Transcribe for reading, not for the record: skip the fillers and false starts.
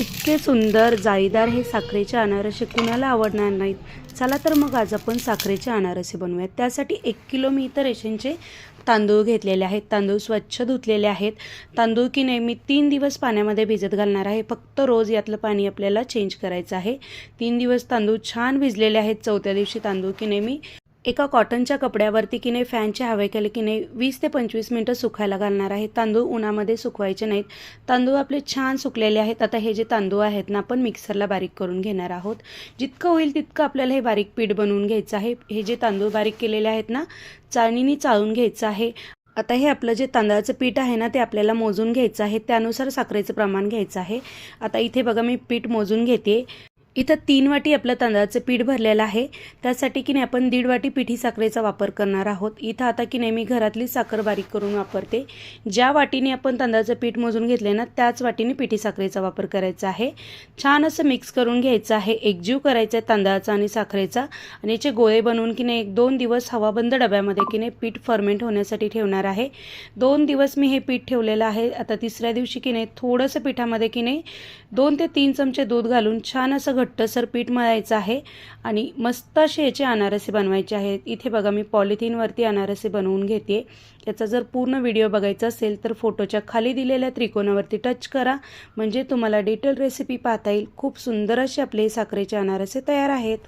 इतके सुंदर जाळीदार हे साखरेचे अनारसे कुणाला आवडणार नाहीत. चला तर मग आज आपण साखरेचे अनारसे बनवूयात. त्यासाठी 1 किलो मी इतर रेशनचे तांदूळ घेतलेले आहेत. तांदूळ स्वच्छ धुतलेले आहेत. तांदूळ की नेहमी 3 दिवस पाण्यामध्ये भिजत घालणार आहे. फक्त रोज यातलं पाणी आपल्याला चेंज करायचं आहे. 3 दिवस तांदूळ छान भिजलेले आहेत. चौथ्या दिवशी तांदूळ की नेहमी एका कॉटनच्या कपड्यावरती की नाही फॅनच्या हवेखाली की नाही 20 ते 25 मिनटं सुकायला घालणार आहे. तांदूळ उन्हामध्ये सुकवायचे नाहीत. तांदूळ आपले छान सुकलेले आहेत. आता हे जे तांदूळ आहेत ना आपण मिक्सरला बारीक करून घेणार आहोत. जितकं होईल तितकं आपल्याला हे बारीक पीठ बनवून घ्यायचं आहे. हे जे तांदूळ बारीक केलेले आहेत ना चाळणीने चाळून घ्यायचं आहे. आता हे आपलं जे तांदळाचं पीठ आहे ना ते आपल्याला मोजून घ्यायचं आहे. त्यानुसार साखरेचं प्रमाण घ्यायचं आहे. आता इथे बघा मी पीठ मोजून घेते. इथं 3 वाटी आपलं तांदळाचं पीठ भरलेलं आहे. त्यासाठी की नाही आपण 1.5 वाटी पिठी साखरेचा वापर करणार आहोत. इथं आता की नाही मी घरातली साखर बारीक करून वापरते. ज्या वाटीने आपण तांदळाचं पीठ मोजून घेतले ना त्याच वाटीने पिठी साखरेचा वापर करायचा आहे. छान असं मिक्स करून घ्यायचं आहे. एकजीव करायचं आहे तांदळाचा आणि साखरेचा आणि याचे गोळे बनवून की नाही 1-2 दिवस हवाबंद डब्यामध्ये की नाही पीठ फर्मेंट होण्यासाठी ठेवणार आहे. 2 दिवस मी हे पीठ ठेवलेलं आहे. आता तिसऱ्या दिवशी की नाही थोडंसं पिठामध्ये की नाही 2 ते 3 चमचे दूध घालून छान असं घट्टसर पीठ मळायचं आहे आणि मस्त असे याचे अनारसे बनवायचे आहेत. इथे बघा मी पॉलिथिनवरती अनारसे बनवून घेते. याचा जर पूर्ण व्हिडिओ बघायचा असेल तर फोटोच्या खाली दिलेल्या त्रिकोणावरती टच करा म्हणजे तुम्हाला डिटेल रेसिपी पाहता येईल. खूप सुंदर असे आपले साखरेचे अनारसे तयार आहेत.